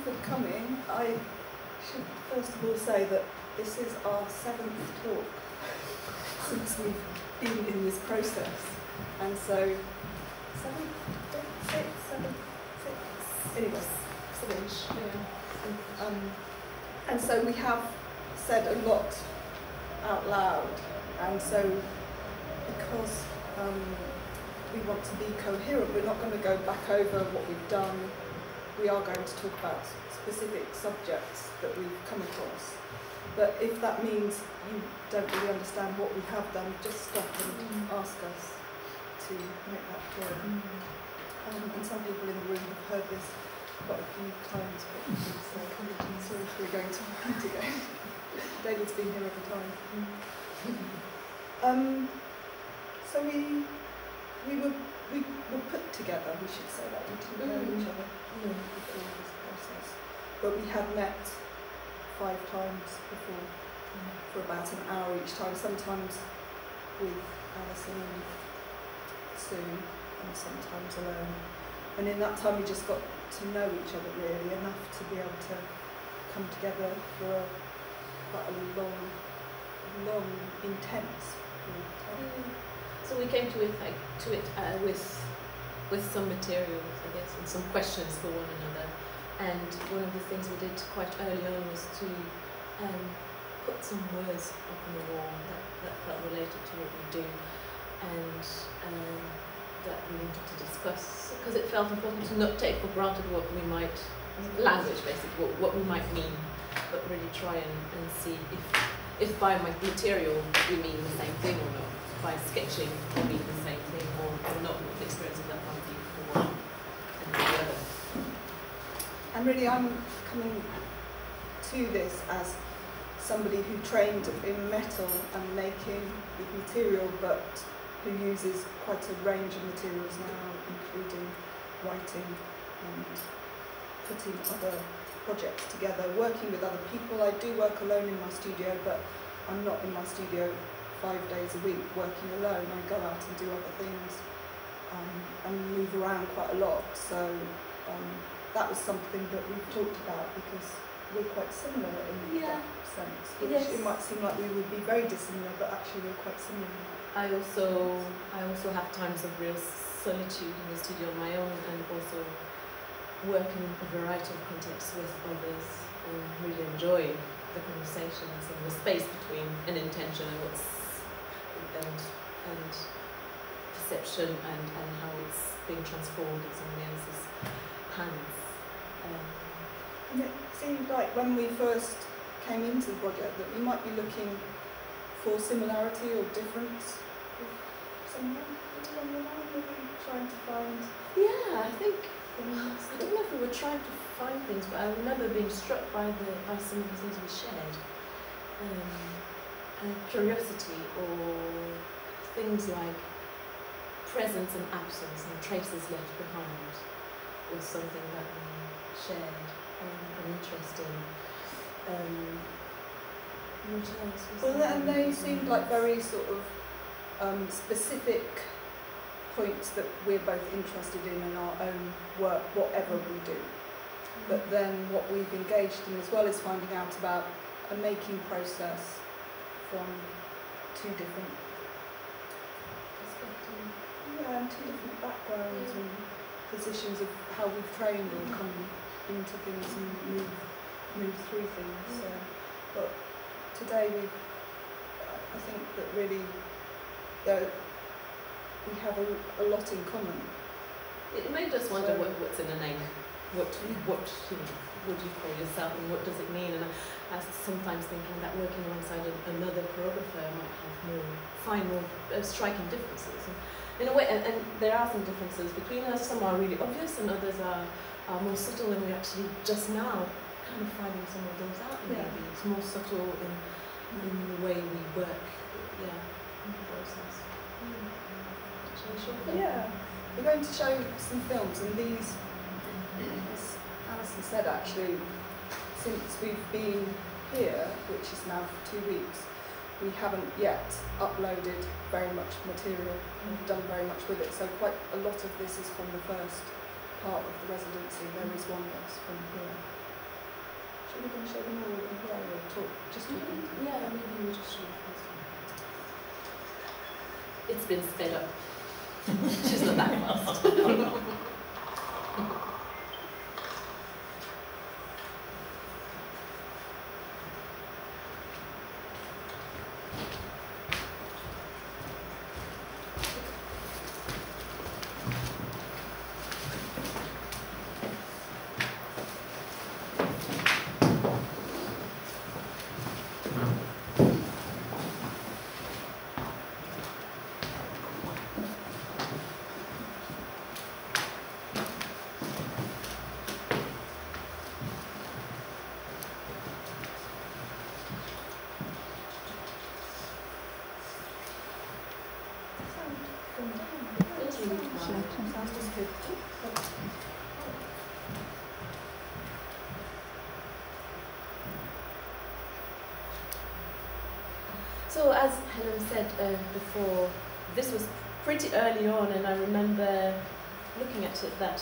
for coming. I should first of all say that this is our 7th talk since we've been in this process. And so, 6, anyway, yeah. And so we have said a lot out loud, and so because we want to be coherent, we're not going to go back over what we've done. We are going to talk about specific subjects that we've come across. But if that means you don't really understand what we have done, just stop and ask us to make that clear. And some people in the room have heard this quite a few times, but so if we're going to repeat again. David's been here every time. So we were put together, we should say that, we didn't know each other before this process. But we had met 5 times before, for about an hour each time, sometimes with Alison and Sue, and sometimes alone. And in that time we just got to know each other really enough to be able to come together for quite a long, intense period of time. So we came to it with some materials, I guess, and some questions for one another. And one of the things we did quite early on was to put some words up on the wall that felt related to what we do, and that we wanted to discuss, because it felt important to not take for granted what we might, language basically, what we might mean, but really try and see if by my material we mean the same thing or not, by sketching we mean the same thing or not, with the experience of that one people for one and the other. And really I'm coming to this as somebody who trained in metal and making with material, but who uses quite a range of materials now, including writing and putting other projects together, working with other people. I do work alone in my studio, but I'm not in my studio 5 days a week working alone. I go out and do other things and move around quite a lot. So that was something that we've talked about, because we're quite similar in that sense, which it might seem like we would be very dissimilar, but actually we're quite similar. I also have times of real solitude in the studio on my own, and also work in a variety of contexts with others, and really enjoy the conversations and the space between an intention and perception and how it's being transformed in somebody else's hands. And it seemed like when we first came into the project that we might be looking for similarity or difference with someone along the line, maybe trying to find. Yeah, I think I don't know if we were trying to find things, but I remember being struck by some of the things we shared, and curiosity, or things like presence and absence and traces left behind was something that we shared and interesting. Well, and they seemed like very sort of specific points that we're both interested in our own work, whatever we do. But then what we've engaged in as well is finding out about a making process from 2 different perspectives, and 2 different backgrounds and positions of how we've trained or come into things and move through things. But today I think that really we have a lot in common. It made us wonder what's in a name. What do you call yourself, and what does it mean? And I was sometimes thinking that working alongside another choreographer might find more striking differences. And in a way, and there are some differences between us. Some are really obvious, and others are more subtle. And we're actually just now kind of finding some of those out. Maybe it's more subtle in the way we work. In the process. Yeah, we're going to show some films, and these, as Alison said, actually, since we've been here, which is now for 2 weeks, we haven't yet uploaded very much material and done very much with it. So quite a lot of this is from the first part of the residency. There is one that's from here. Should we go and show them all in here or talk? Just talking? Yeah, maybe we'll just show the first one. It's been sped up. She's not that fast. Sounds just good. So as Helen said before, this was pretty early on, and I remember looking at it that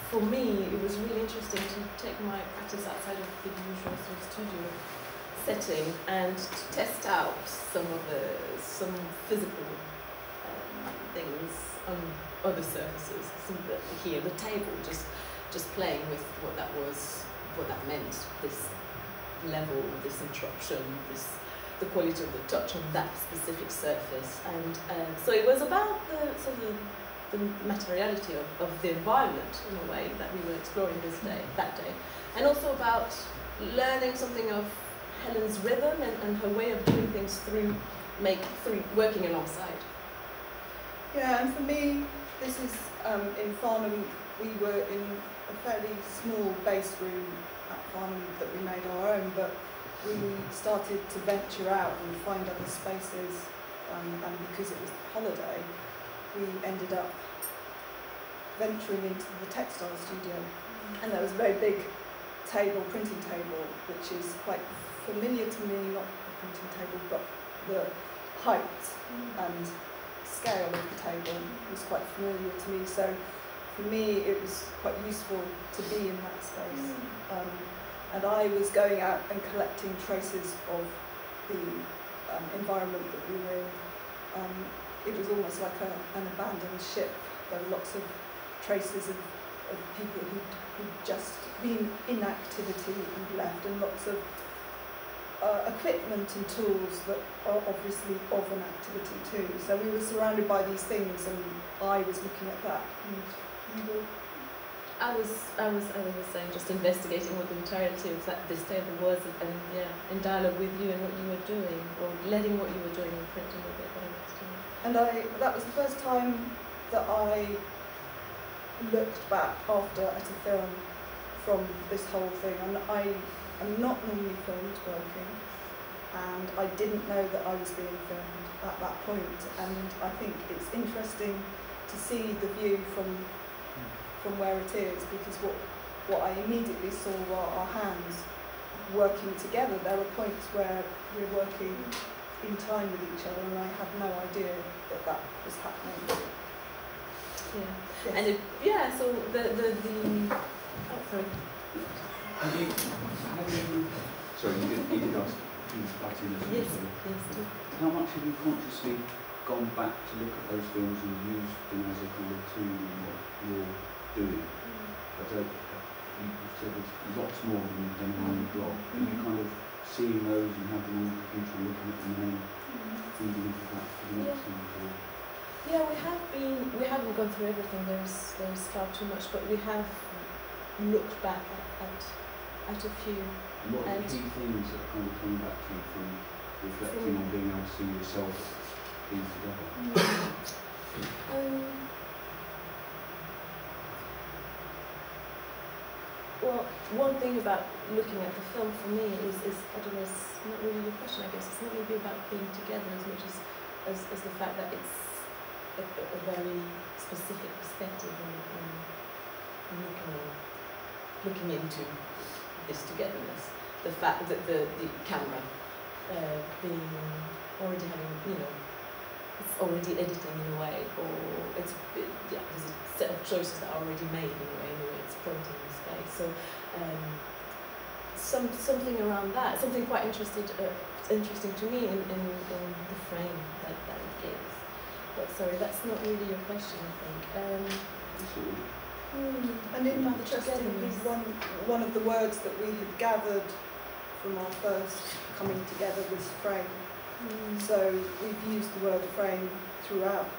for me it was really interesting to take my practice outside of the usual sort of studio setting and to test out some physical things on other surfaces. Here, the table, just playing with what that meant, this level, this interruption, the quality of the touch on that specific surface, and so it was about the materiality of the environment in a way that we were exploring that day, and also about learning something of Helen's rhythm and her way of doing things through working alongside. Yeah, and for me, this is in Farnham. We were in a fairly small base room at Farnham that we made our own, but we started to venture out and find other spaces, and because it was holiday, we ended up venturing into the textile studio. And there was a very big printing table, which is quite familiar to me, not the printing table, but the height and scale of the table was quite familiar to me. So for me, it was quite useful to be in that space. And I was going out and collecting traces of the environment that we were in. It was almost like an abandoned ship. There were lots of traces of people who'd just been in activity and left, and lots of equipment and tools that are obviously of an activity too. So we were surrounded by these things, and I was looking at that. And you were? I was saying, just investigating what the entirety of this table was, and in dialogue with you and what you were doing, or letting what you were doing and printing a bit what I was doing. And that was the first time that I looked back after at a film from this whole thing, and I am not normally filmed working, and I didn't know that I was being filmed at that point, and I think it's interesting to see the view from where it is, because what I immediately saw were our hands working together. There were points where we're working in time with each other, and I had no idea that was happening. Yeah. Yes. And so the oh, sorry. Sorry, you did ask. Yes. How much have you consciously gone back to look at those films and used them as a kind of tool in what you're doing? You said there's lots more than you've done on the blog. Are you kind of seeing those and have them on the computer and looking at them and then feeding into that for the next thing? Yeah, we haven't gone through everything. There's far too much, but we have looked back at a few. And what are the key things that are kind of coming back to you from reflecting on being able to see yourself being together? Well, one thing about looking at the film for me is I don't know, it's not really your question, I guess. It's not really about being together as much as the fact that it's a very specific perspective and looking into this togetherness. The fact that the camera being already having, it's already editing in a way, or there's a set of choices that are already made in a way it's pointing in space. So something around that, something quite interesting to me in the frame that it gives. But sorry, that's not really your question, I think. And interestingly, one of the words that we had gathered from our first coming together was frame. So we've used the word frame throughout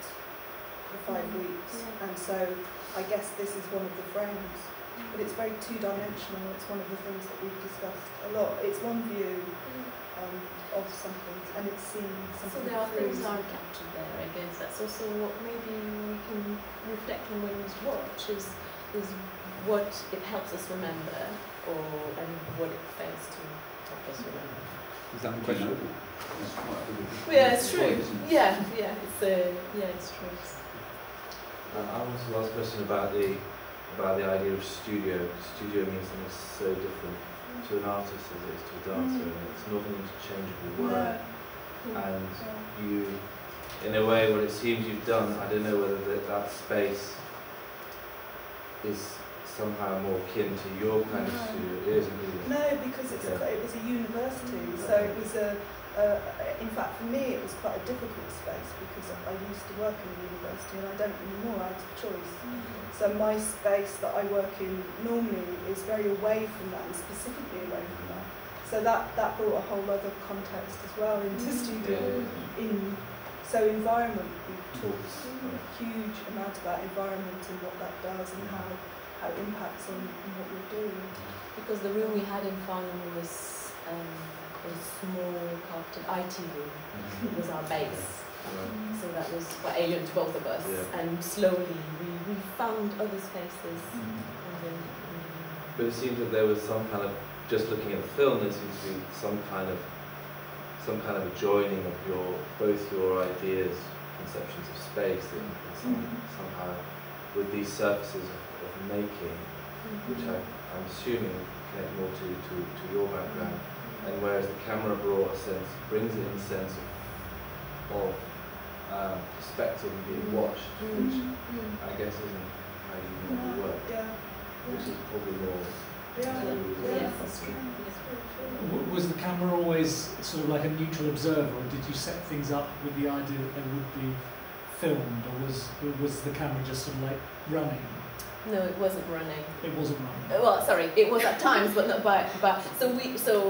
the 5 weeks, and so I guess this is one of the frames. But it's very two-dimensional. It's one of the things that we've discussed a lot. It's one view of something, and it's seeing something. So there are things that are captured there. I guess that's also what maybe we can reflect on when we watch is what it helps us remember, and what it fails to help us remember. Is that the question? Yeah, it's true. Yeah, it's true. I want to ask a question about the idea of studio. Studio means something so different to an artist as it is to a dancer, and it's not an interchangeable word. And you, in a way, what it seems you've done, I don't know whether that space is somehow more akin to your kind of studio. It isn't, is it? No, because it was a university, so it was in fact for me it was quite a difficult space because I used to work in a university and I don't anymore out of choice. So my space that I work in normally is very away from that, and specifically away from that. So that brought a whole other context as well into studio. So environment, we've talked a huge amount about environment and what that does and how it impacts on what we're doing. Because the room we had in Farnham was a small carpeted IT room. It was our base. So that was quite alien to both of us. And slowly we found other spaces. But it seems that there was some kind of, just looking at the film, there seems to be some kind of a joining of both your ideas, conceptions of space, and somehow with these surfaces of making, which I'm assuming connect more to your background, and whereas the camera brings it in a sense of perspective and being watched, which I guess isn't how you normally work, which is probably more. Was the camera always sort of like a neutral observer, or did you set things up with the idea that they would be filmed, or was the camera just sort of like running? No, it wasn't running. It wasn't running. Well, sorry, it was at times, but not by. So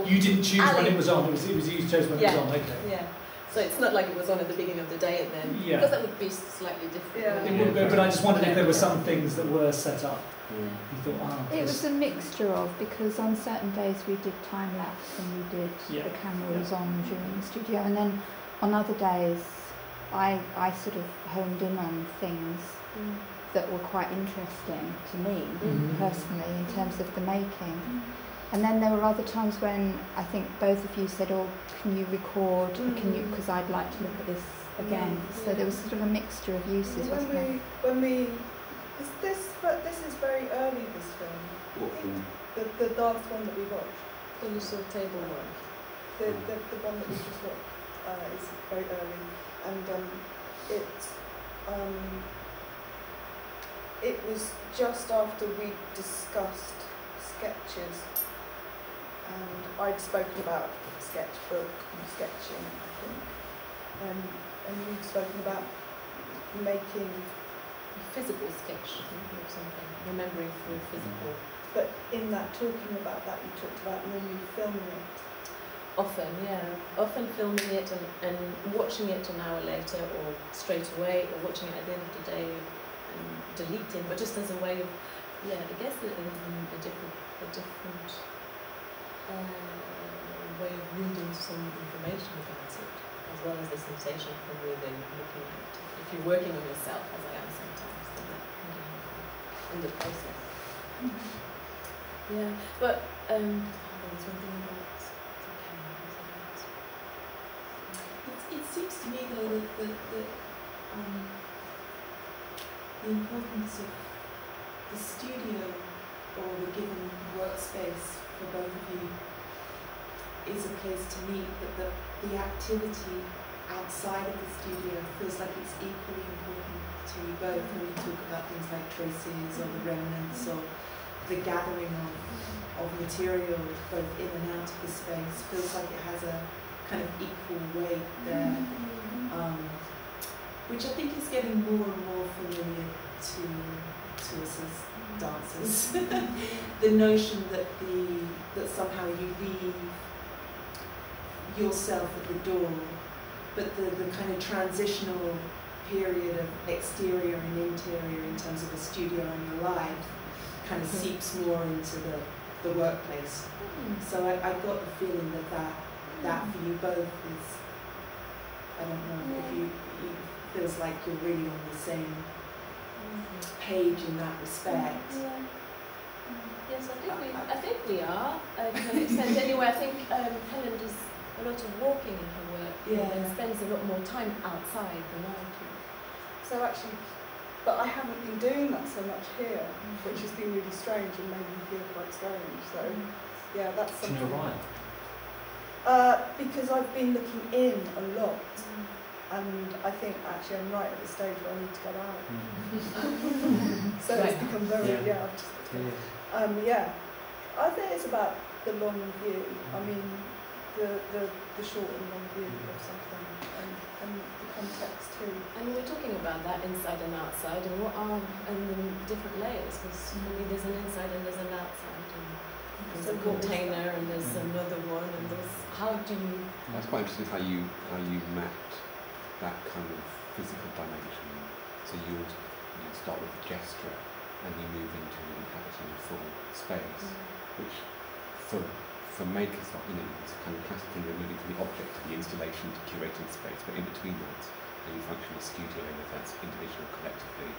you didn't choose when it was on. It was you chose when it was on. Okay. Yeah. So it's not like it was on at the beginning of the day and then, because that would be slightly different. It would be, but I just wondered if there were some things that were set up. You thought, it was a mixture of, because on certain days we did time lapse and we did the camera was on during the studio, and then on other days I sort of honed in on things that were quite interesting to me personally in terms of the making. And then there were other times when I think both of you said, "Oh, can you record? Can you? Because I'd like to look at this again." So there was sort of a mixture of uses, wasn't there? This is very early. This film. What film? The dance one that we watched. The little table one. The one that we just watched is very early, and it was just after we discussed sketches, and I'd spoken about sketchbook and sketching, I think, and you'd spoken about making a physical sketch or something, remembering through physical. But in that, talking about that, you talked about normally filming it. Often filming it and watching it an hour later or straight away, or watching it at the end of the day and deleting, but just as a way of, I guess a different way of reading some information about it, as well as the sensation from reading, looking at it. If you're working on yourself, as I am sometimes, then that can help in the process. Yeah, but there was one thing about the camera. It seems to me though that the importance of the studio or the given workspace for both of you is a place to meet, but the activity outside of the studio feels like it's equally important to you both when you talk about things like traces or the remnants or the gathering of of material both in and out of the space feels like it has a kind of equal weight there, which I think is getting more and more familiar to us as dancers. The notion that somehow you leave yourself at the door, but the kind of transitional period of exterior and interior in terms of the studio and the life kind of seeps more into the workplace. So I got the feeling that for you both is, I don't know, if you feels like you're really on the same page in that respect. Yes, I think we are to an extent. Anyway, I think Helen does a lot of walking in her work and spends a lot more time outside than I do. So actually, but I haven't been doing that so much here, which has been really strange and made me feel quite strange. So yeah, that's something. Do you know why? Because I've been looking in a lot, and I think actually I'm right at the stage where I need to go out. So it's become very I think it's about the long view. I mean, the short and long view of something, and the context too. And we're talking about that inside and outside, and what are the different layers? Because for me, there's an inside and there's an outside, and there's a container, and there's another one, and there's how do you? That's quite interesting how you mapped that kind of physical dimension. So you start with a gesture, and you move into inhabiting a full space, which for makers, it's a kind of classic thing of moving from the object to the installation to curating the space, but in between that, you function as studio, whether that's individual or collectively,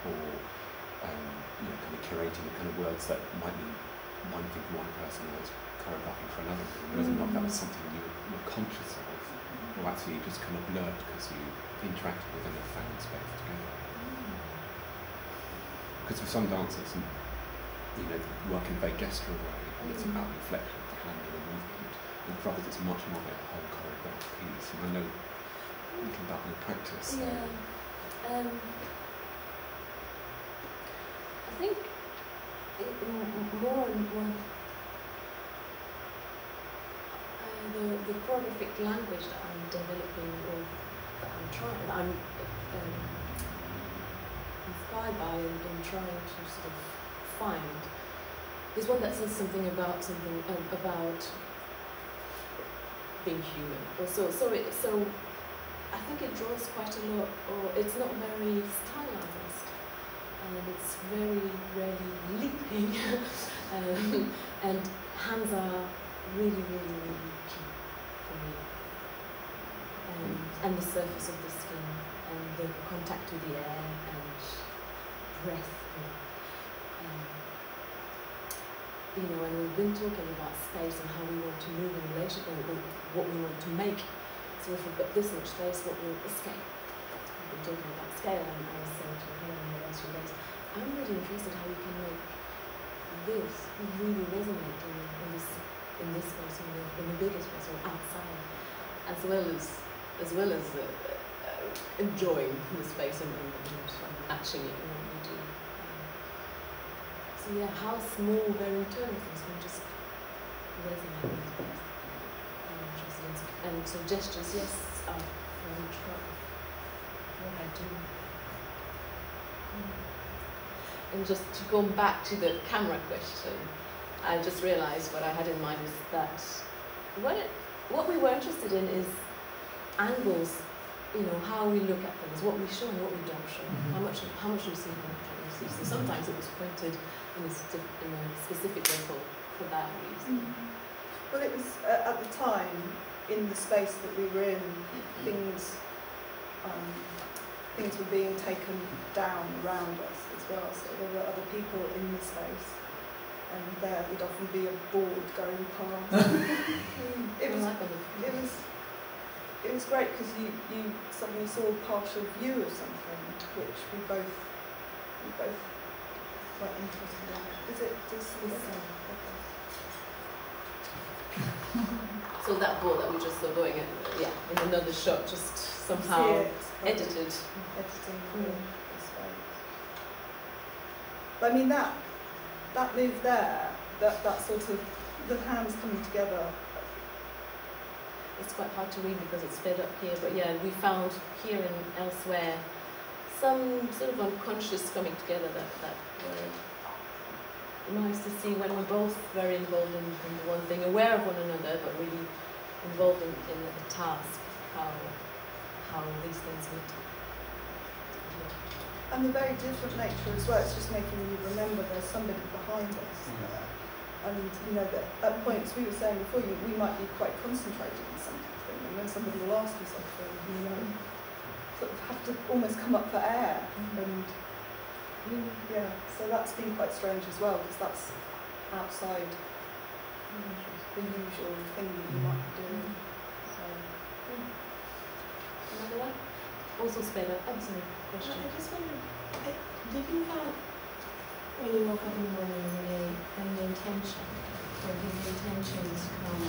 or kind of curating the kind of words that might mean one thing for one person or choreographing for another, whether or not that was something you were conscious of, or actually just kind of blurred because you interacted within a found space together. Because for some dancers, work in a very gestural way, and it's about reflection of the hand and the movement. And for others, it's much more like a whole choreographed piece. And I know a little about your practice. So. Yeah. I think more and more the choreographic language that I'm developing, or that I'm inspired by and trying to sort of find, is one that says something about being human. So I think it draws quite a lot, or it's not very stylized, and it's very rarely leaping, and hands are really, really, really key for me, and the surface of the skin, and the contact with the air, and breath. And we've been talking about space and how we want to move in relation, or what we want to make. So if we've got this much space, what will escape? We've been talking about scale, and I was saying to him in the last few days, I'm really interested how we can make this really resonate in this space, in the bigger space, or outside, as well as enjoying the space and matching it in what we do. So yeah, how small, very internal things can just resonate with us. I'm interested in, and so gestures, yes, are very much what I do. And just to go back to the camera question, I just realised what I had in mind is that what we were interested in is angles, how we look at things, what we show and what we don't show, how much we see and how much we see. So sometimes it was pointed in a specific way for that reason. Well, it was at the time, in the space that we were in, things were being taken down around us as well. So there were other people in the space, and there would often be a board going past. It was great because you suddenly saw a partial view of something, which we both were interested in. So that board that we just saw going in another shot, just somehow edited. Editing the space. But I mean that move there, that sort of the hands coming together. It's quite hard to read because it's sped up here, but yeah, we found here and elsewhere some sort of unconscious coming together that were nice to see when we're both very involved in the one thing, aware of one another, but really involved in the task, how these things meet. And the very different nature as well, it's just making you remember there's somebody behind us. And you know, that at points we were saying before, we might be quite concentrated on something, and then somebody will ask you something, and you know, sort of have to almost come up for air. And yeah, so that's been quite strange as well, because that's outside the usual thing that you might be doing. So, another one? Also sped up. I'm sorry, question. I just wondered, did you have, when you woke up in the morning, an intention, or did the intentions come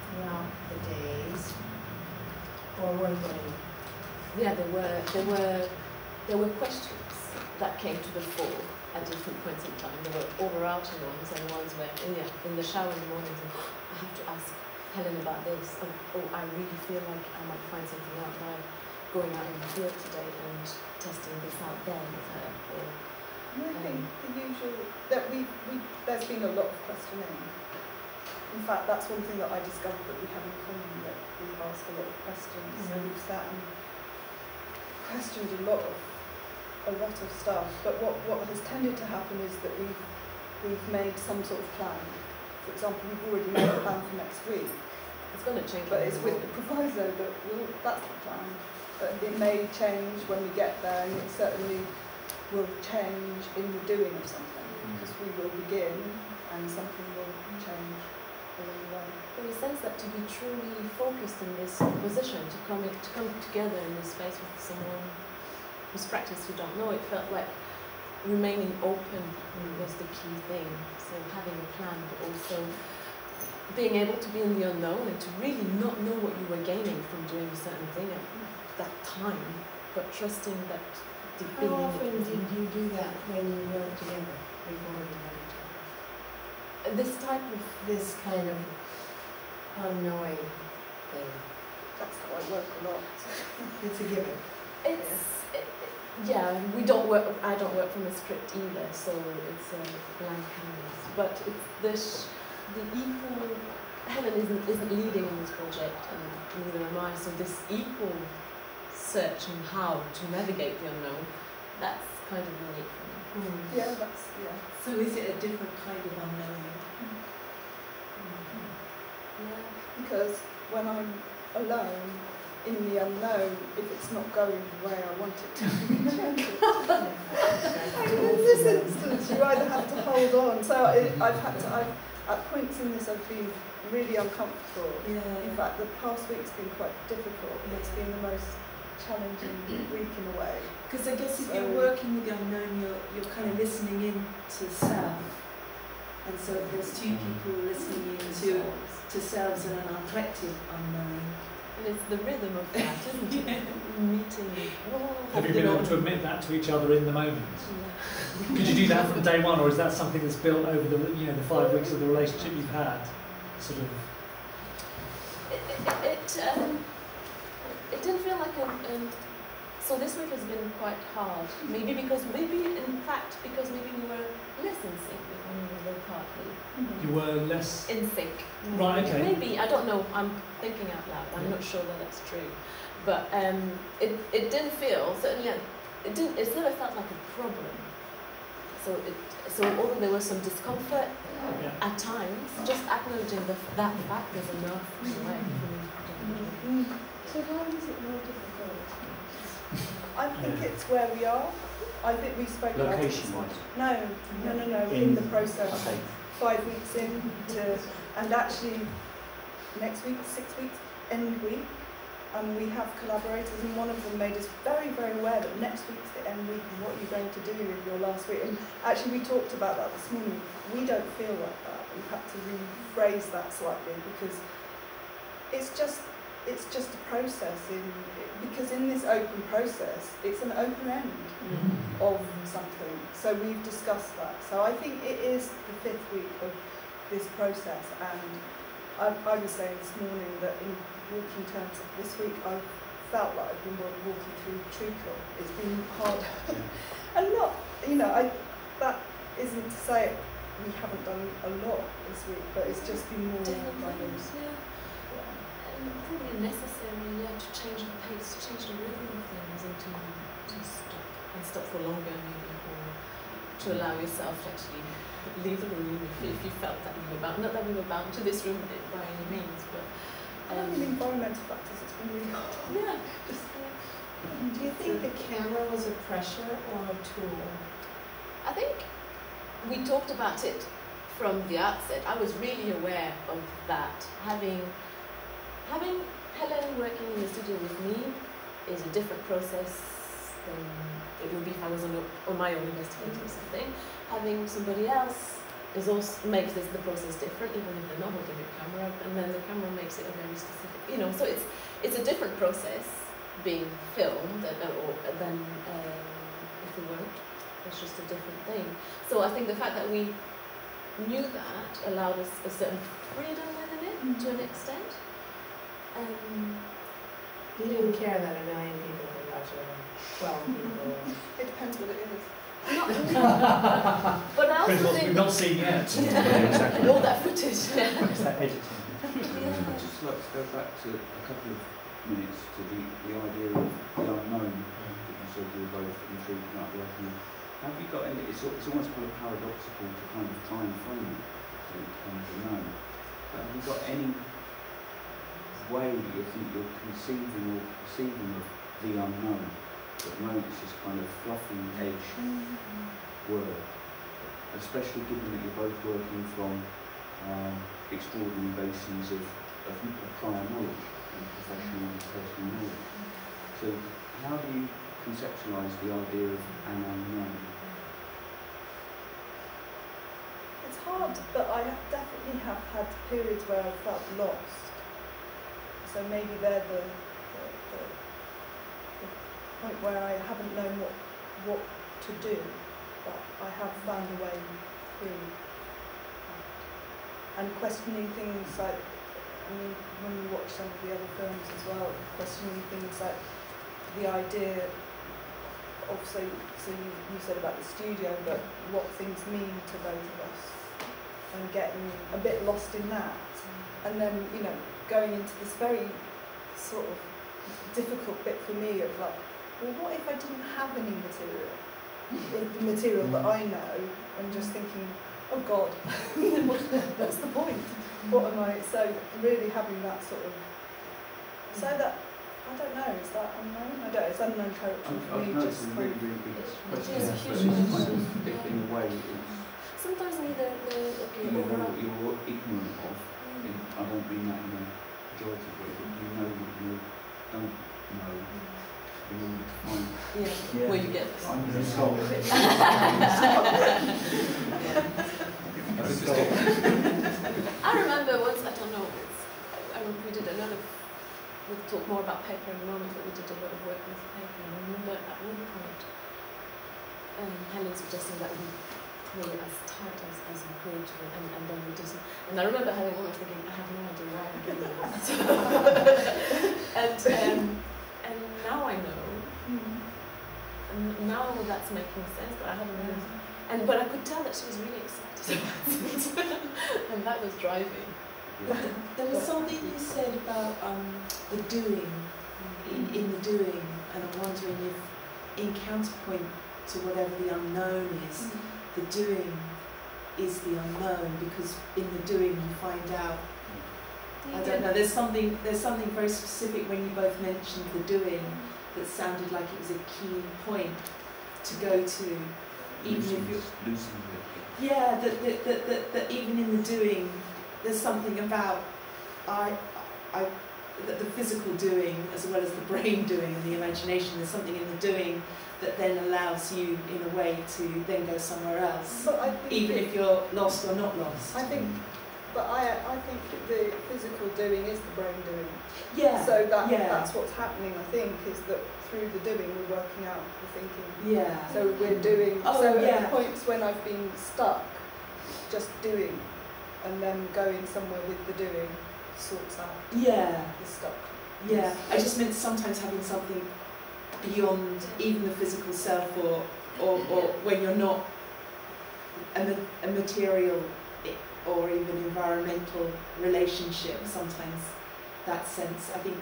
throughout the days, or were they? Yeah, there were questions that came to the fore at different points in time. There were overarching ones and ones where, in the shower in the mornings, I have to ask Helen about this. Oh, I really feel like I might find something out by going out in the field today and testing this out there with her. Or, I think the usual, that there's been a lot of questioning. In fact, that's one thing that I discovered that we have in common, that we ask a lot of questions. So we've sat and questioned a lot of stuff. But what has tended to happen is that we've made some sort of plan. For example, we've already made a plan for next week. It's going to change. But it's with the proviso that that's the plan. But it may change when we get there, and it certainly will change in the doing of something, because we will begin and something will change along the way. There was a sense that to be truly focused in this position, to come together in this space with someone whose practice you don't know, it felt like remaining open was the key thing. So having a plan, but also being able to be in the unknown and to really not know what you were gaining from doing a certain thing at that time, but trusting that the How often did you do that when you worked together before you met each other? This type of This kind of unknowing thing. That's how I work a lot. It's a given. yeah, we don't work. I don't work from a script either, so it's a blank canvas. But it's the equal. Helen isn't leading in this project, and neither am I. So this equal search on how to navigate the unknown, that's kind of unique for me. Yeah, So is it a different kind of unknowing? Yeah. because when I'm alone in the unknown, if it's not going the way I want it to, in this instance, you either have to hold on. So at points in this, I've been really uncomfortable. Yeah. In fact, the past week's been quite difficult. It's been the most challenging week in a way. Because I guess if you're working with the unknown, you're kind of listening in to self. And so if there's two people listening in to selves and an collective unknown. And it's the rhythm of that, isn't it? Meeting. Have you been able to admit that to each other in the moment? Yeah. Could you do that from day one, or is that something that's built over the 5 weeks of the relationship you've had? Sort of. It didn't feel like so this week has been quite hard. Maybe in fact, because maybe we were less in sync with one another partly. You were less in sync. Right, okay. Maybe, I don't know, I'm thinking out loud, I'm not sure that that's true. But it didn't feel, certainly, it never felt like a problem. So although there was some discomfort at times, just acknowledging that fact is enough in a way for me. So why is it more difficult? I think it's where we are. I think we spoke about it. Location-wise? No. In the process, Okay. 5 weeks in, and actually next week, 6 weeks, end week, and we have collaborators, and one of them made us very, very aware that next week's the end week, and what you're going to do with your last week. And actually, we talked about that this morning. We don't feel like that. We've had to rephrase that slightly because it's just it's just a process because in this open process, it's an open end of something. So we've discussed that. So I think it is the 5th week of this process, and I was saying this morning that in walking terms of this week, I felt like I've been walking through treacle. It's been hard, and not, that isn't to say we haven't done a lot this week, but it's just been more kind of. Probably necessary, to change the pace, to change the rhythm of things, and to stop for longer, maybe, or to allow yourself to actually leave the room if you felt that you were bound. Not that we were bound to this room by any means, but the environmental factors, it's been really hard. Yeah. Do you think the camera was a pressure or a tool? I think we talked about it from the outset. I was really aware of that. Having Helen working in the studio with me is a different process than it would be if I was on my own investigating something. Having somebody else makes the process different, even if they're not holding a camera, and then the camera makes it a very specific, so it's a different process being filmed than if we weren't. It's just a different thing. So I think the fact that we knew that allowed us a certain freedom within it to an extent. You didn't care that a million people could watch it, 12 people. It depends what it is. But I also think we've not seen yet. Exactly. All that footage. I'd just like to go back to a couple of minutes to the idea of the unknown that you said you were both intrigued about working with. Have you got any? It's almost kind of paradoxical to kind of try and frame it to come to know. Have you got any way that you think you're conceiving or perceiving of the unknown? At the moment it's this kind of fluffy edge word, especially given that you're both working from extraordinary bases of prior knowledge and professional and personal knowledge. So how do you conceptualise the idea of an unknown? It's hard, but I definitely have had periods where I felt lost. So maybe they're the point where I haven't known what to do, but I have found a way through. And questioning things like, when we watch some of the other films as well, questioning things like the idea of, so you said about the studio, but what things mean to both of us, and getting a bit lost in that, and then going into this very sort of difficult bit for me of like, well, what if I didn't have any material, the material that I know, and just thinking, oh God, what's the point? What am I? So really having that sort of, so that, I don't know, is that unknown? I don't know, it's unknown territory for me. It's a really, really big question, It's a but huge it's kind question. of, in a way, it's Sometimes I need you know what you're ignorant of. I don't mean that in a pejorative way, but you know what you don't know in order to find. Yeah, where you get this. I remember once, I don't know, we did a lot of, we'll talk more about paper in a moment, but we did a lot of work with paper, and I remember at one point Helen suggesting that we pull it as tight as we could, and then we just, and I remember having almost thinking, I have no idea why I'm doing this. And now I know, and now that's making sense, but I hadn't really, but I could tell that she was really excited about it, and that was driving. There was something you said about the doing, in the doing, and I'm wondering if, in counterpoint to whatever the unknown is, the doing is the unknown, because in the doing you find out. I don't know. There's something very specific when you both mentioned the doing that sounded like it was a key point to go to, even if you're. Yeah, that even in the doing, there's something about the physical doing as well as the brain doing and the imagination. There's something in the doing that then allows you, in a way, to then go somewhere else, even if you're lost or not lost. I think But I think the physical doing is the brain doing. Yeah. So that's what's happening, I think, is that through the doing we're working out the thinking. Yeah. So we're doing, Oh, at yeah. the points when I've been stuck, just doing, and then going somewhere with the doing sorts out Yeah. the stuck. Yeah. I just meant sometimes having something beyond even the physical self, or when you're not a material or even environmental relationship, sometimes that sense, I think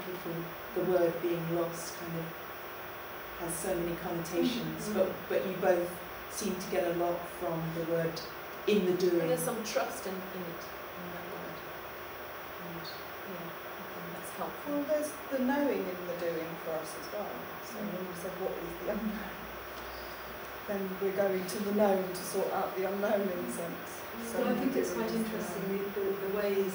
the word being lost kind of has so many connotations, but you both seem to get a lot from the word in the doing. There's some trust in it, in that word. And yeah, I think that's helpful. Well, there's the knowing in the doing for us as well. So when you said what is the unknown, then we're going to the known to sort out the unknown in a sense. So Well, I think it's quite interesting the ways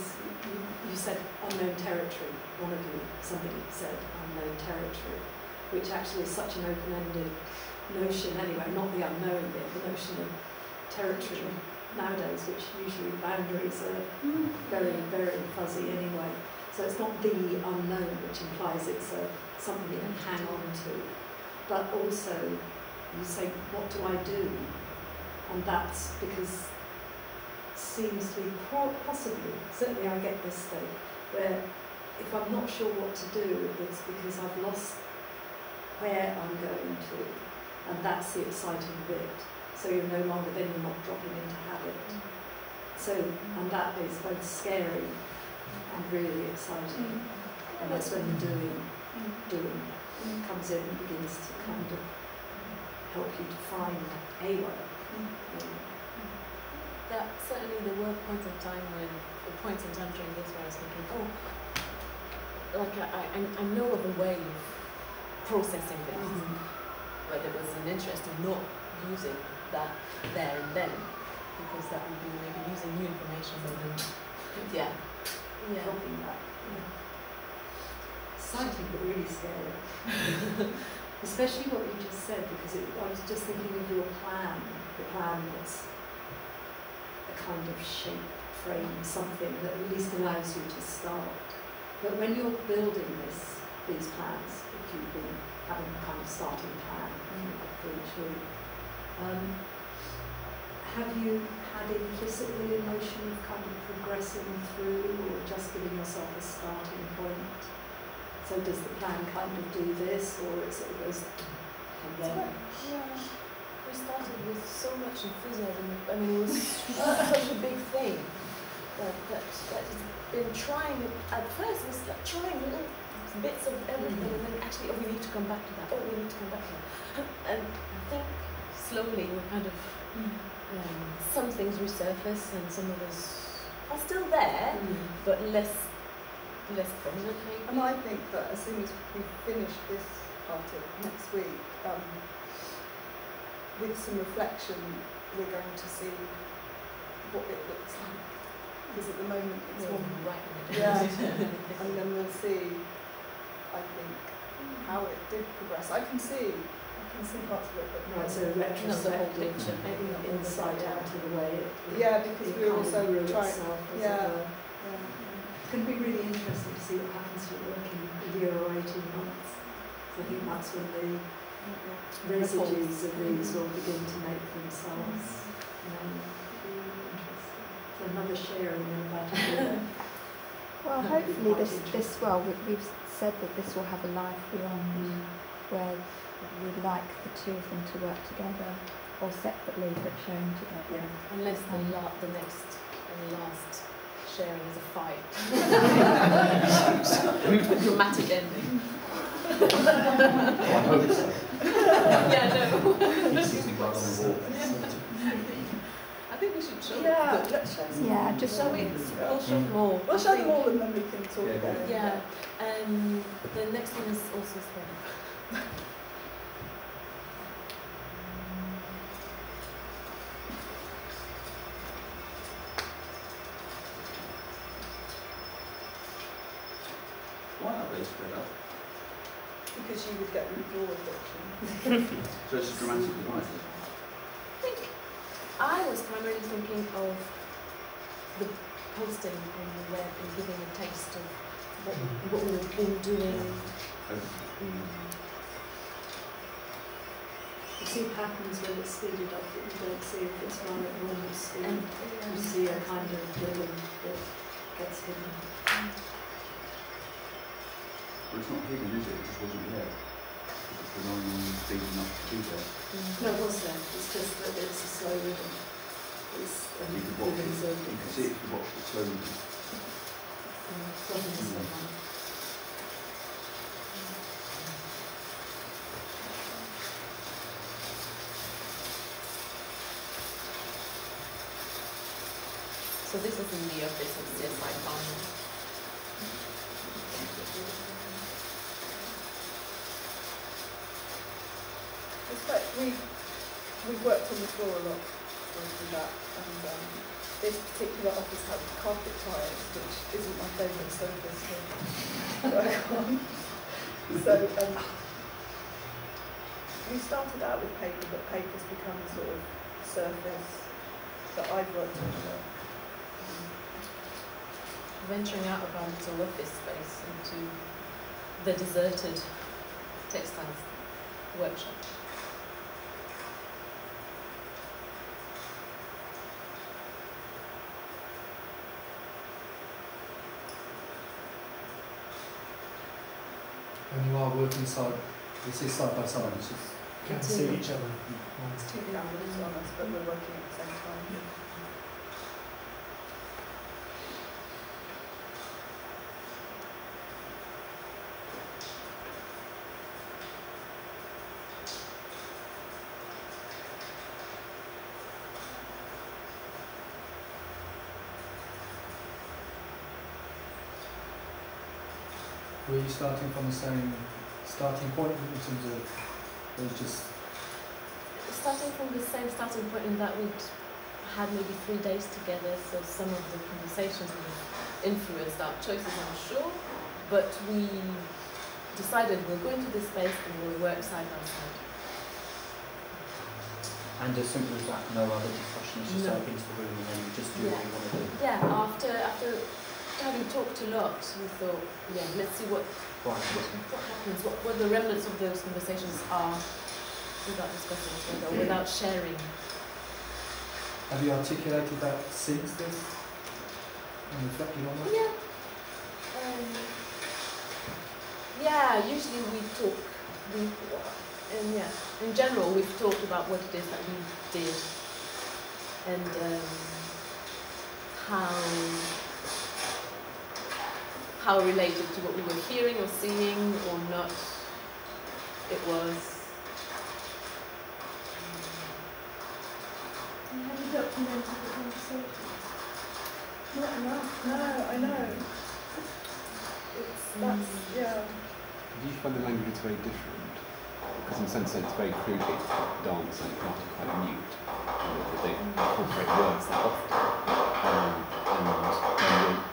you said unknown territory. One of you, somebody said unknown territory, which actually is such an open-ended notion anyway, not the unknown bit, the notion of territory nowadays, which usually boundaries are very, very fuzzy anyway. So it's not the unknown, which implies it's something you can hang on to, but also you say, what do I do? And that's because seems to be possibly, certainly I get this state, where if I'm not sure what to do, it's because I've lost where I'm going to, and that's the exciting bit. So you're no longer, then you're not dropping into habit. So, and that is both scary and really exciting. And that's when the doing comes in and begins to kind of help you to find a way. That certainly there were points in time during this where I was thinking, I know of a way of processing this, but there was an interest in not using that there and then, because that would be maybe using new information more than helping that. Exciting but really scary. Especially what you just said, because I was just thinking of your plan, the plan that's a kind of shape, frame, something that at least allows you to start. But when you're building these plans, if you've been having a kind of starting plan for each week, have you had implicitly a notion of kind of progressing through, or just giving yourself a starting point? So does the plan kind of do this, or it sort of goes and then? Yeah. We started with so much enthusiasm. I mean, it was such a big thing that has been trying. At first, it was like trying little bits of everything, and then actually, we need to come back to that. We need to come back to that. And I think slowly we kind of some things resurface, and some of us are still there, but less prominent maybe. And I think that as soon as we finish this part of next week, with some reflection, we're going to see what it looks like. Because at the moment it's right. And then we'll see, I think, how it did progress. I can see parts of it, but right, so retrospective, maybe not insight into the way it because we're also trying. It's going to be really interesting to see what happens to your work in a year or 18 months. So I think that's when the residues of these will begin to make themselves known. Interesting. So another sharing in about a year. Well, hopefully we've said that this will have a life beyond where we'd like the two of them to work together, or separately but sharing together. Yeah. Unless the next and last sharing is a fight. Dramatic ending. I hope so. I think we should show Let's show some. Yeah, just shall we? We'll show them all. We'll show them all and then we can talk about it. Yeah. The next one is also spread. Why are they spread up? Because you would get withdrawal addiction. So it's dramatically lighter. I was primarily thinking of the posting on the web and giving a taste of what we've been doing. You see patterns when it's speeded up that you don't see if it's run at normal speed. You see a kind of rhythm that gets hidden. Well, it's not hidden, is it? It just wasn't there. It's the line on speed enough to be there. No, it was there. It's just that it's a slow rhythm. It's You can watch it. You can see it if you watch it slowly. So this is in the office of CSI Farm. We've worked on the floor a lot with that, and this particular office had carpet tiles, which isn't my favourite surface to work on. So we started out with paper, but paper's become a sort of surface that I've worked on a lot. Venturing out of our little office space into the deserted textiles workshop. When you are working side by side, you can see each other. It's 2 cameras on us, but we're working at the same time. Yeah. Were you starting from the same starting point in terms of it was just starting from the same starting point in that we'd had maybe 3 days together, so some of the conversations would have influenced our choices, I'm sure, but we decided we'll go into this space and we'll work side by side. And as simple as that, no other discussions, just No. open into the room and then just do what you want to do. Yeah, after having talked a lot, we thought, yeah, let's see what happens, what the remnants of those conversations are without discussing together, or without sharing. have you articulated that since this and reflected on that? Yeah, usually we talk, in general we've talked about what it is that we did and how related to what we were hearing or seeing or not it was. And have you documented the conversations? Not enough. No, I know. That's, yeah. Do you find the language very different? Because in some sense it's very crudely dance and part of quite mute. They incorporate words that often. And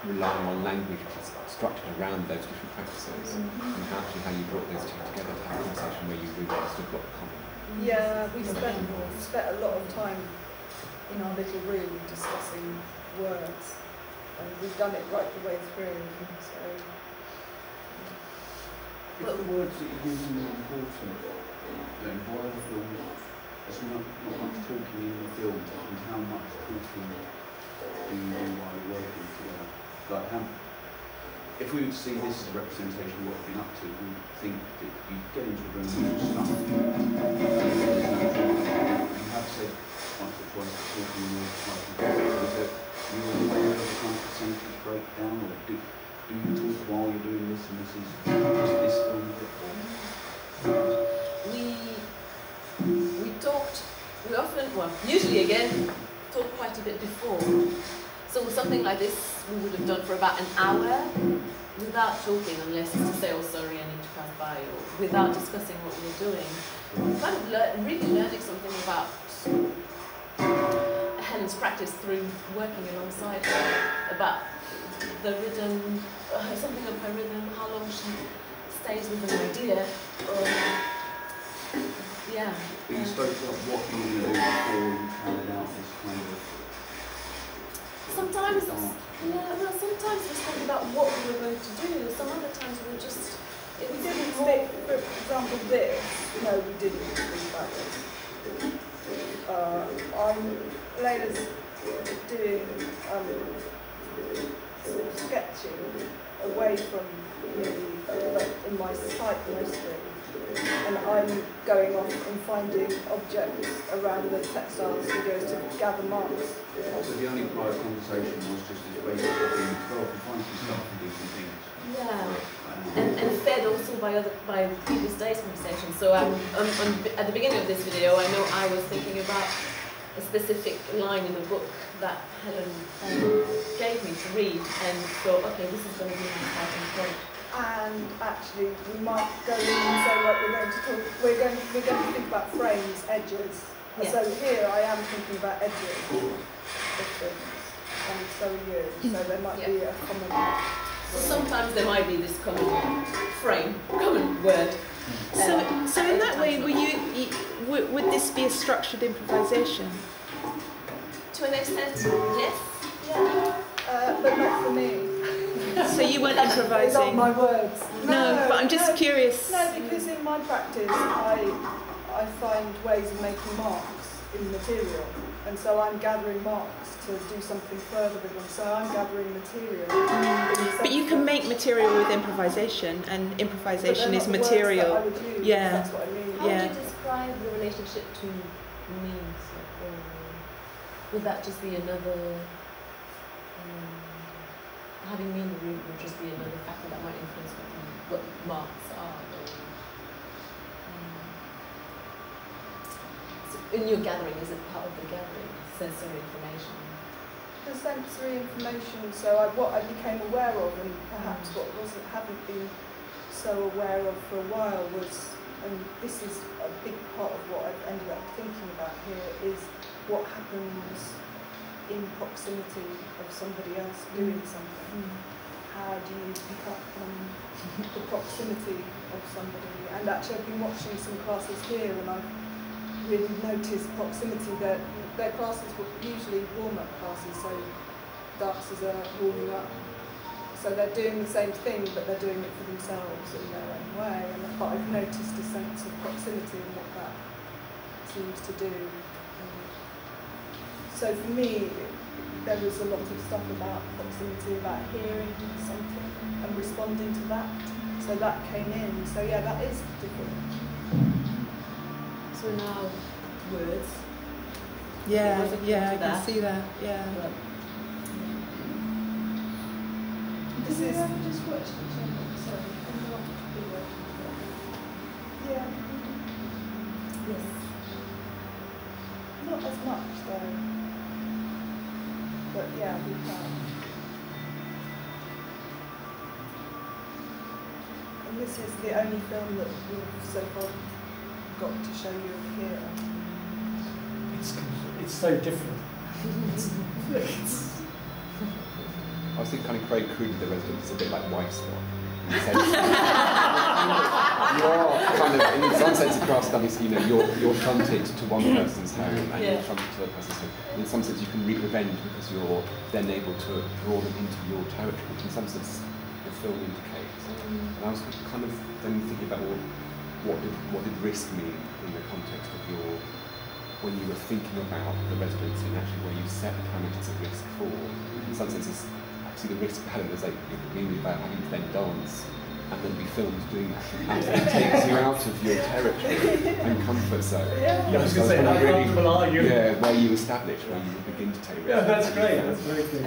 you're relying on language which is structured around those different practices. And actually how you brought those two together to have a conversation where you really understood what the common. Yeah, we spent a lot of time in our little room discussing words, and we've done it right the way through. So, if the words that you're using are important, then why the film? There's not much talking in the film, and how much talking do you do while you're working together? Like if we would see this as a representation of what we've been up to, we would think that you get into a room with stuff. You have said once or twice that talking in your type of is that you are aware of the kind of percentage breakdown, or do you talk while you're doing this and this is just this film bit? We often, usually again, talk quite a bit before. So something like this we would have done for about an hour without talking, unless it's to say, oh sorry, I need to pass by, or without discussing what we're doing. Kind of really learning something about Helen's practice through working alongside her, about the rhythm, something of her rhythm, how long she stays with an idea. Yeah. But you spoke about what you were going to do before you carried out this kind of sometimes, times we spoke about what we were going to do, some other times we were just... We didn't speak, for example, this. No, we didn't speak about this. Layla's doing sort of sketching away from me, in my sight mostly. And I'm going off and finding objects around the textile studios to gather marks. So the only prior conversation was just this way of being 12 and find some stuff and do some things. Yeah, and fed also by previous days' conversations. So at the beginning of this video, I know I was thinking about a specific line in the book that Helen gave me to read, and thought, okay, this is going to be my starting point. And actually, we might go in and say, like, we're going to think about frames, edges. Yeah. So here I am thinking about edges of things, and so are you. So there might be a common. So sometimes there might be this common frame, common word. So in that way, would this be a structured improvisation? To an extent, yes. Yeah, but not for me. So you weren't improvising? Not my words. No, but I'm just curious. No, because in my practice, I find ways of making marks in material, and so I'm gathering marks to do something further with them. So I'm gathering material. But you can make material with improvisation, and improvisation is material. I would use, yeah. That's what I mean. How would you describe the relationship to means? Would that just be another? Having me in the room would just be another factor that might influence what marks are. So in your gathering, is it part of the gathering, sensory information? The sensory information, so what I became aware of, and perhaps what haven't been so aware of for a while was, and this is a big part of what I've ended up thinking about here, is what happens in proximity of somebody else doing something. How do you pick up on the proximity of somebody? And actually I've been watching some classes here, and I've really noticed proximity. That their classes were usually warm-up classes, so dancers are warming up. So they're doing the same thing, but they're doing it for themselves in their own way. But I've noticed a sense of proximity and what that seems to do. So for me, there was a lot of stuff about proximity, about hearing something and responding to that. So that came in. So yeah, that is different. So now, words. Yeah, I can see that. Yeah. But, this is. Just watch the channel. Sorry, I'm not Yeah. yes. Not as much though. But yeah, we can. And this is the only film that we've so far got to show you here. It's so different. I was thinking kind of very crudely, the residence is a bit like wife swap. You are kind of, in some sense, a craft studies, you're fronted to one person's home and you're fronted to another person's home. And in some sense, you can reap revenge because you're then able to draw them into your territory, which in some sense the film indicates. And I was kind of then thinking about what did risk mean in the context of when you were thinking about the residency and actually where you set the parameters of risk for. In some sense, actually the risk pattern is like mainly about having to then dance and then be filmed doing that. It takes you out of your territory and comfort zone. Yeah, I was going to say, how comfortable are you? Yeah, where you establish, where you begin to take risks. Yeah, that's great, that's very good.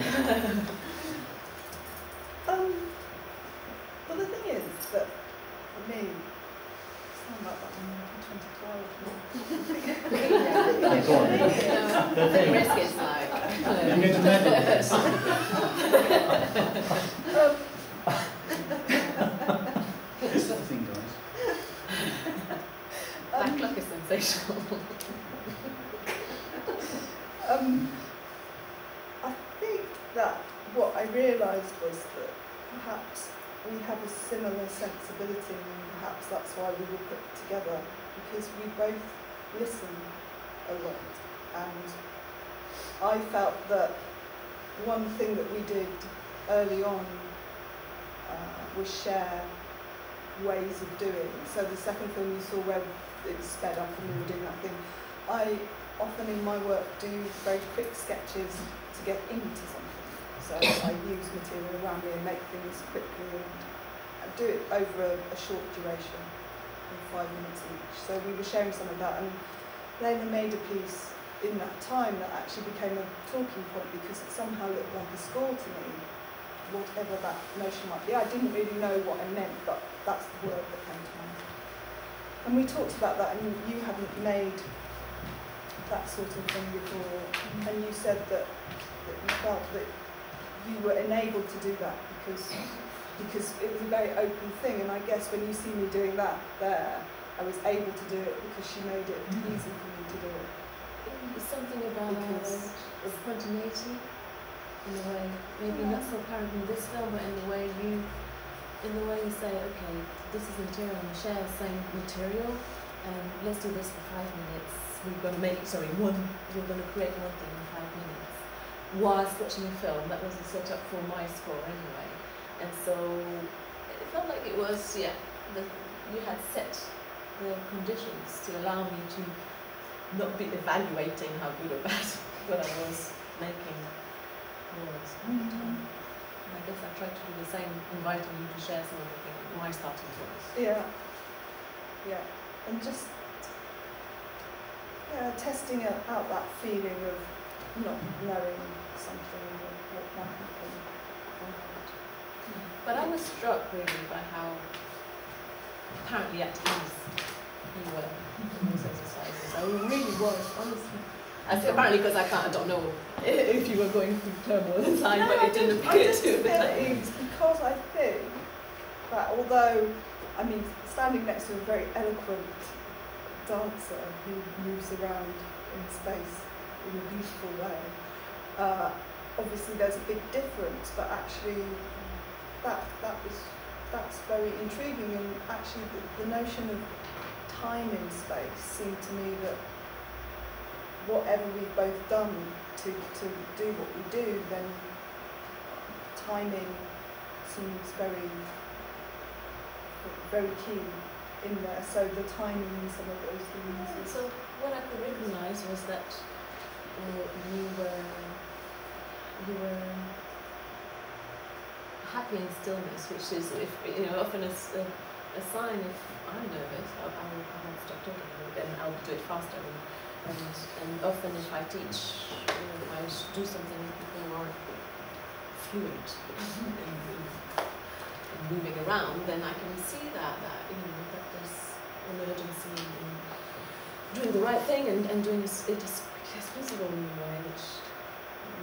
Well, the thing is that, for me, it's not like that in 2012. The risk is like... I'm going to medal this. It's the thing, guys. That clock is sensational. I think that what I realised was that perhaps we have a similar sensibility, and perhaps that's why we were put together, because we both listen a lot. And I felt that one thing that we did early on was share ways of doing. So the second film you saw where it was sped up and we were doing that thing, I often in my work do very quick sketches to get into something. So I use material around me and make things quickly, and I do it over a short duration, in 5 minutes each. So we were sharing some of that, and Lena made a piece in that time that actually became a talking point because it somehow looked like a score to me, whatever that notion might be. I didn't really know what I meant, but that's the word that came to mind. And we talked about that, and you hadn't made that sort of thing before, and you said that you felt that you were enabled to do that because it was a very open thing, and I guess when you see me doing that there, I was able to do it because she made it easy for me to do it. It's something about spontaneity in a way, maybe not so apparent in this film, but in the way you say, okay, this is material, and share the same material, and let's do this for 5 minutes. We're going to create one thing in 5 minutes. Whilst watching a film, that was a setup for my score anyway, and so it felt like it was, you had set the conditions to allow me to not be evaluating how good or bad what I was making was at the time. And I guess I tried to do the same, inviting you to share some of the things, my starting points. Yeah, and just testing out that feeling of not knowing something or what might happen. But I was struck really by how apparently at ease you were in those exercises. I really was, honestly. Apparently because I don't know if you were going through turmoil inside, but it didn't appear to. It's because I think that although, standing next to a very eloquent dancer who moves around in space in a beautiful way, obviously there's a big difference, but actually that's very intriguing, and actually the notion of time in space seemed to me that whatever we've both done to do what we do, then timing seems very, very key in there. So the timing in some of those things. So what I could recognise was that you were happy in stillness, which is often a sign if I'm nervous, I won't stop talking, and I'll do it faster. And often if I teach, if I do something with people who aren't fluent in moving around, then I can see that there's an urgency in doing the right thing and doing it as quickly as possible in a way which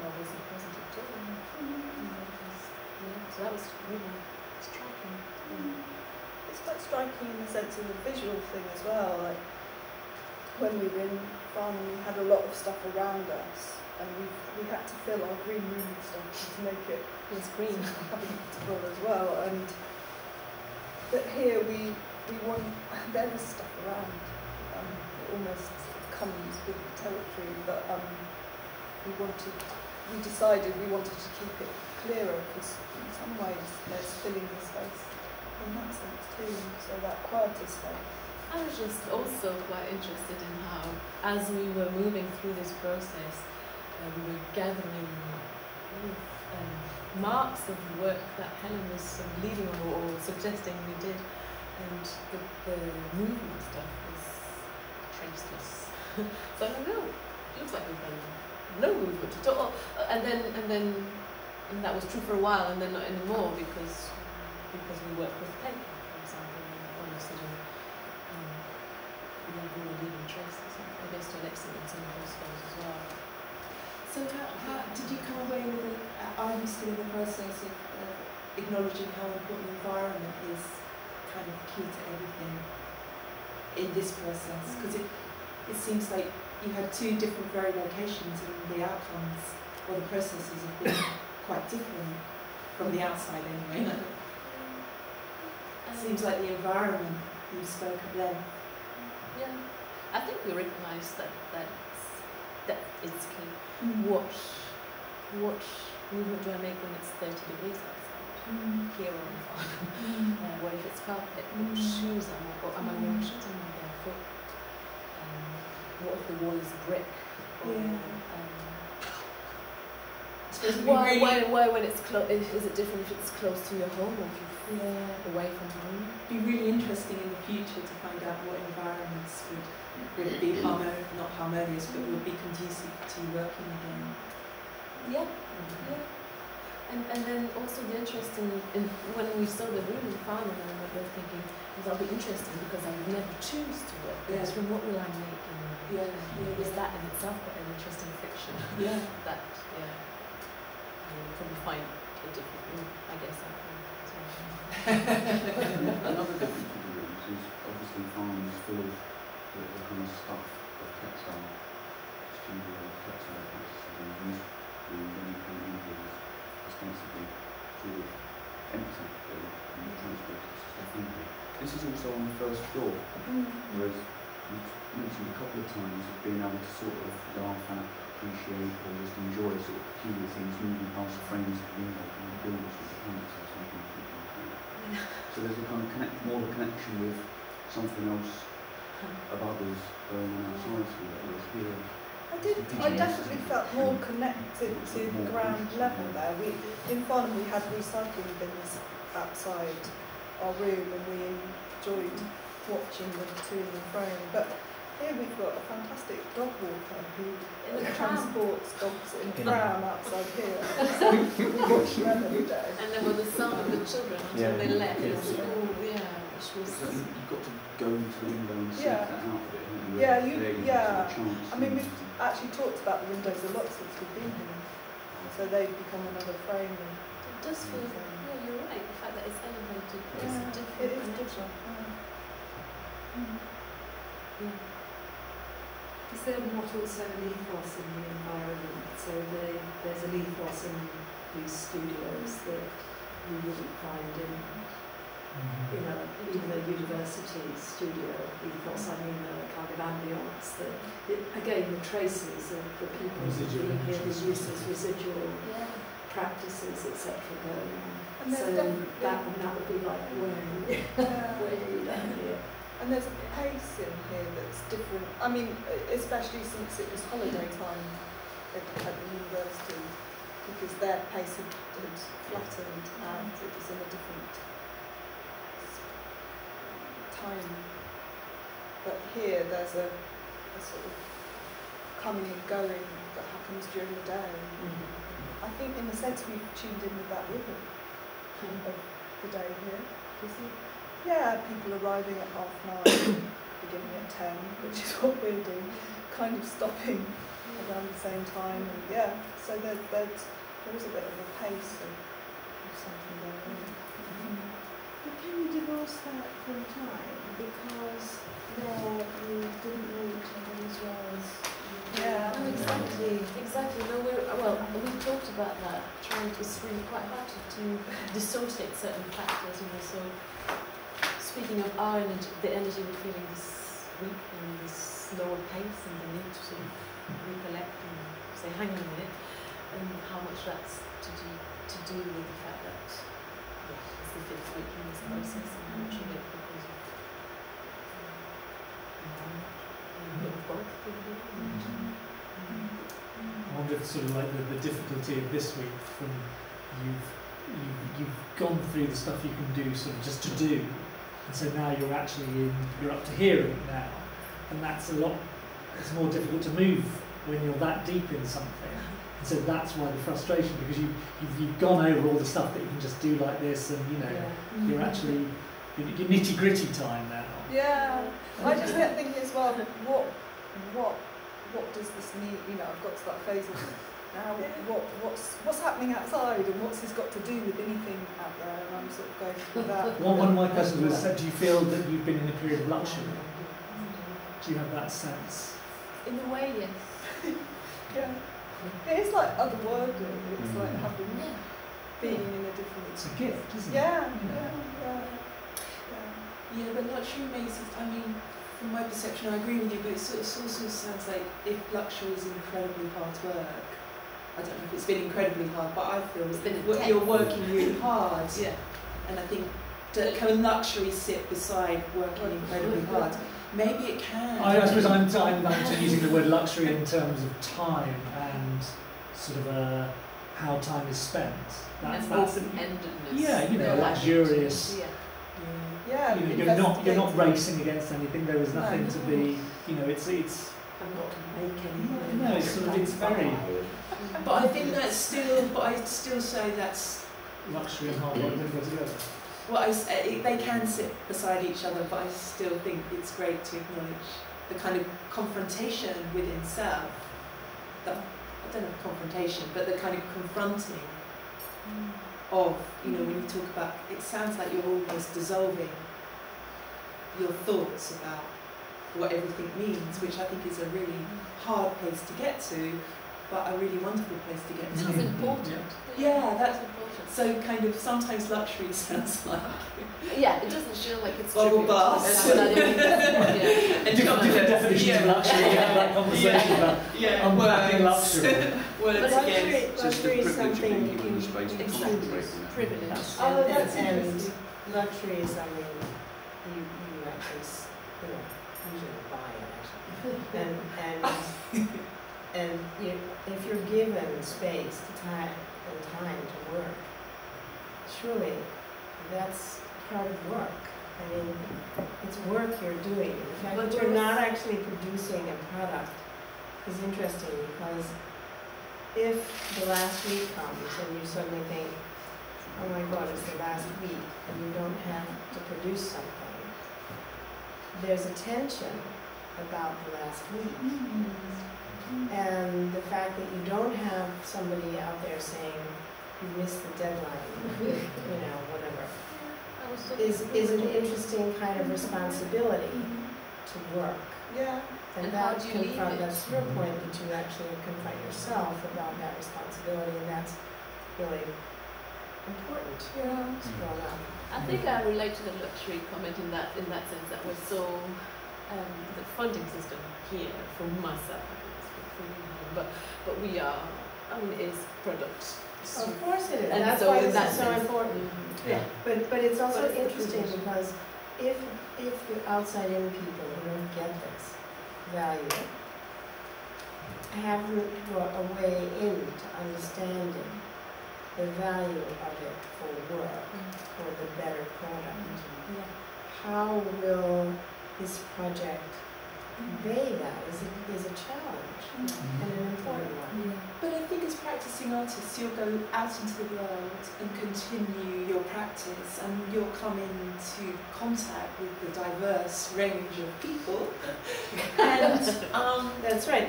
wasn't present at all. So that was really striking. It's quite striking in the sense of the visual thing as well. Like when we were in Farnham, we had a lot of stuff around us, and we had to fill our green room and stuff to make it green habitable as well. But here we want, there is stuff around. It almost comes with the territory, but we decided we wanted to keep it clearer because in some ways there's filling the space in that sense too. So that quieter space. I was just also quite interested in how, as we were moving through this process, we were gathering marks of the work that Helen was leading or suggesting we did, and the movement stuff was traceless. So I don't know, it looks like we've done no movement at all. And that was true for a while, and then not anymore because we work with paper, for example, and all of a sudden we were leaving traces. I guess to Alexa in some of those films as well. So how did you come away with it? Are you still in the process of acknowledging how important the environment is kind of key to everything in this process? Because it seems like you had two different very locations and the outcomes or the processes have been quite different from the outside anyway. It seems like the environment you spoke of then. Yeah, I think we recognise that it's key. Mm-hmm. What movement do I make when it's 30 degrees outside? Here on the farm. What if it's carpet? What shoes am I? Am I wearing shoes? Am I barefoot? What if the wall is brick? Why when it's close? Is it different if it's close to your home or if you're away from home? It'd be really interesting in the future to find out what environments would be not harmonious, but would be conducive to working again. Yeah. And then also the interest in when we saw the room in farm, and we were thinking, that'll be interesting because I would never choose to work. Because from what will I make? And is that in itself quite an interesting fiction? That you'll probably find a different room, I guess. Another difference with the rooms is obviously farms full of the kind of stuff of textile, studio textile practices and use room when you come in here is ostensibly sort of empty and transported stuff in here. This is also on the first floor, whereas you mentioned a couple of times of being able to sort of laugh at, appreciate or just enjoy sort of peculiar things moving past the frames of the window and the buildings with the planets or something like that. So there's a kind of more of a connection with something else of others going on outside through that, whereas here I definitely felt more connected to ground level there. In Farnham we had recycling bins outside our room and we enjoyed watching them to and fro. But here we've got a fantastic dog walker who transports dogs in a pram outside here. So we watch them every day. And then with the sound of the children until they left school, which was... So you've got to go to the window and seek that out a bit, haven't you? I mean, we've actually talked about the windows a lot since we've been here. So they've become another frame. And it does feel, you're right, the fact that it's elevated, it's a different connection. Is there not also an ethos in the environment? So there's an ethos in these studios that you wouldn't find in even a university studio ethos. I mean, a kind of ambience that, again, the traces of the people being here, the uses, residual practices, etc. going on. And so that would be like way down here. And there's a pace in here that's different. I mean, especially since it was holiday time at the university, because their pace had flattened out. It was in a different time. But here there's a sort of coming and going that happens during the day. I think in a sense we've tuned in with that rhythm of the day here. Yeah, people arriving at 9:30, beginning at 10, which is what we're doing, kind of stopping around the same time, and so there is a bit of a pace of something going on. But can you divorce that from time? Because there you didn't know each other as well as exactly. No, we talked about that, it's really quite hard to dissociate certain factors, so speaking of our energy, the energy we're feeling this week and this slower pace and the need to sort of recollect and say, hang on a minute, and how much that's to do with the fact that it's the 5th week in this process and how much of it because of environment and a bit of both. I wonder if sort of like the difficulty of this week from you've gone through the stuff you can do sort of just to do. And so now you're up to hearing now, and it's more difficult to move when you're that deep in something. And so that's why the frustration, because you've gone over all the stuff that you can just do like this, and you're actually your nitty gritty time now. Yeah, I just kept thinking as well, what does this mean? I've got to that phase of now what's happening outside and what's this got to do with anything out there, and I'm sort of going through that. One of my questions was, do you feel that you've been in a period of luxury? Do you have that sense? In a way, yes. Yeah. It's like otherworldly. It's like being in a different... It's a gift, isn't it? Yeah. Yeah, but luxury makes it, I mean, from my perception, I agree with you, but it also sounds like if luxury is incredibly hard work, I don't know if it's been incredibly hard, but I feel It's been that you're working really hard. Yeah. And I think, can luxury sit beside working incredibly hard? Maybe it can. I suppose I'm using the word luxury in terms of time and sort of how time is spent. That's open-endedness. Yeah, you know, luxurious. Yeah. Yeah, you know, you're not racing against anything. There is nothing to be. You know, it's. I'm not to make anything. No, it's sort of it's very But I think that's still. But I still say that's luxury and hard work don't go together. Well, they can sit beside each other, but I still think it's great to acknowledge the kind of confrontation within self. I don't know confrontation, but the kind of confronting of, you know, when you talk about, it sounds like you're almost dissolving your thoughts about what everything means, which I think is a really hard place to get to, but a really wonderful place to get to. It's important. Yeah, that's important. So kind of sometimes luxury sounds like yeah, it doesn't feel like it's bubble baths. That's what I mean. Yeah. Different definitions of luxury. We have that conversation about unpacking luxury. Words again. Luxury is something being given the space to concentrate on that. Privilege. Oh, that's and interesting. luxury is something you actually, usually buy it actually. And if you're given space to time to work, surely that's part of work. I mean, it's work you're doing. The fact that you're not actually producing a product is interesting, because if the last week comes and you suddenly think, oh my God, it's the last week, and you don't have to produce something, there's a tension about the last week. And the fact that you don't have somebody out there saying, you missed the deadline, whatever, is an interesting kind of responsibility to work. Yeah. And how do you leave it? that's your point, that you actually confront yourself about that responsibility, and that's really important. Yeah. It's grown up. I think I relate to the luxury comment in that sense that we're so the funding system here for myself, but we are, I mean, is product. Of course it is. And That's so why in this that is so sense, important. Yeah. But it's also But it's interesting privilege. because if the outside-in people who don't get this value haven't brought a way into understanding the value of it for work, for the better product, how will this project convey that is a challenge and an important one. But I think as practicing artists, you'll go out into the world and continue your practice, and you'll come into contact with the diverse range of people. And that's right.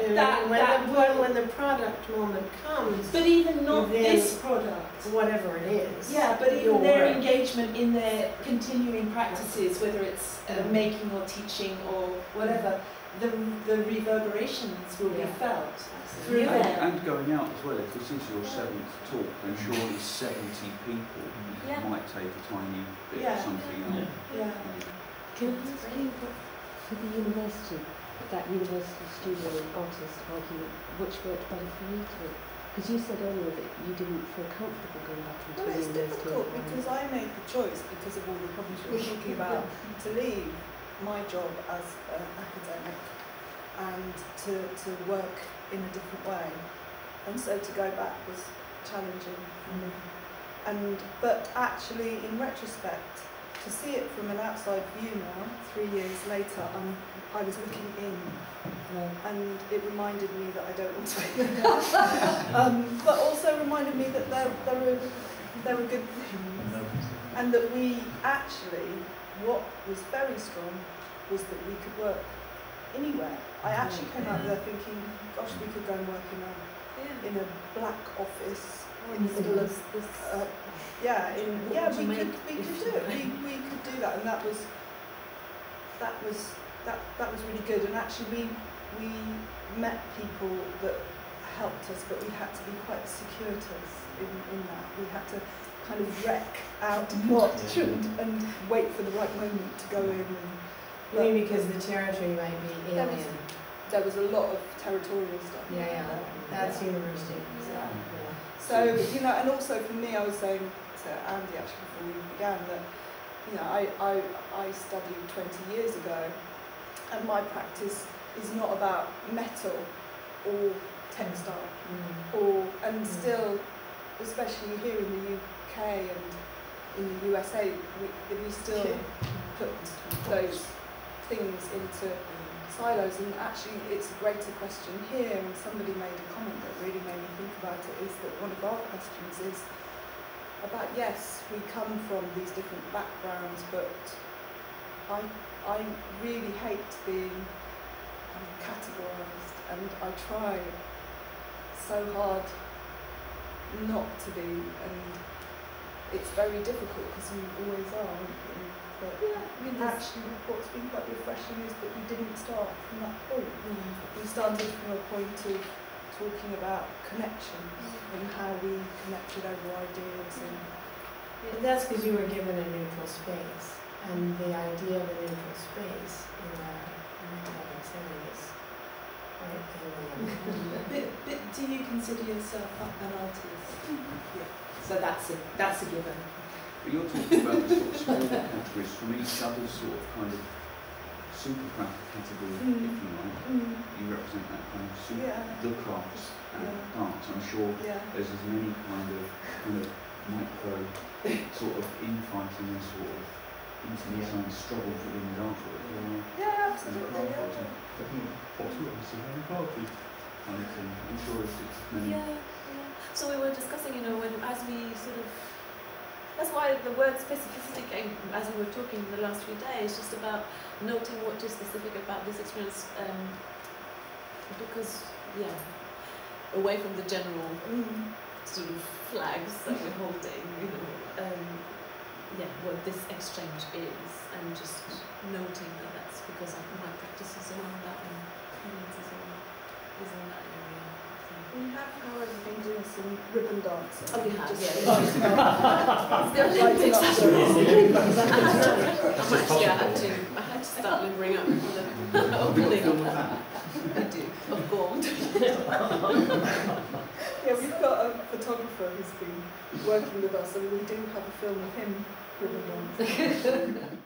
When the product moment comes, but even not then this product, whatever it is. Yeah, but even their work. engagement in their continuing practices, whether it's making or teaching or whatever, the reverberations will be felt through them. And going out as well. If this is your 7th talk, then surely 70 people might take a tiny bit of something out. Yeah. Can I ask you for the university, that university studio artist argument, which worked better for you to? Because you said earlier that you didn't feel comfortable going back into Well, a it's university. difficult because I made the choice, because of all the problems we were talking about, to leave my job as an academic and to work in a different way, and so to go back was challenging for me. But actually, in retrospect, to see it from an outside view now, 3 years later, I was looking in, and it reminded me that I don't want to be there. But also reminded me that there were good things, and that we actually, what was very strong was that we could work anywhere. I actually came out there thinking, gosh, we could go and work in a black office in the middle of we could do it. We could do that, and that was really good. And actually, we met people that helped us, but we had to be quite circuitous in that. We had to kind of wreck out what and wait for the right moment to go in. Maybe because the territory might be alien. There was a lot of territorial stuff. Yeah, that's university. So, you know, and also for me, I was saying to Andy actually before we began that, you know, I studied 20 years ago, and my practice is not about metal or textile, and still, especially here in the UK and in the USA, we still put those things into silos, and actually it's a greater question here, and somebody made a comment that really made me think about it, is that one of our questions is about, yes, we come from these different backgrounds, but I really hate being categorised, and I try so hard not to be, and it's very difficult because you always are, aren't you? But actually what's been quite refreshing is that we didn't start from that point. We started from a point of talking about connections and how we connected over ideas. And that's because you were given a neutral space, and the idea of a neutral space in a academic setting is quite alien. But do you consider yourself an artist? Yeah. So that's a given. But you're talking about the sort of smaller categories from each other's sort of kind of super category, if you like. You represent that kind of super, the crafts and dance. I'm sure there's as many kind of micro sort of infighting and sort of international struggles within the dance world. Yeah, absolutely. Kind of thing. I'm sure it's many. So we were discussing, you know, as we sort of, that's why the word specificity came as we were talking the last few days, just about noting what is specific about this experience, because, away from the general sort of flags that we're holding, you know, what this exchange is, and just noting that that's because my practice is around that and Helen's is in that area. We have, however, been doing some ribbon dancing. Oh, we have, I had to start limbering up for the opening. I do, of gold. Yeah, we've got a photographer who's been working with us, and we do have a film of him ribbon dancing.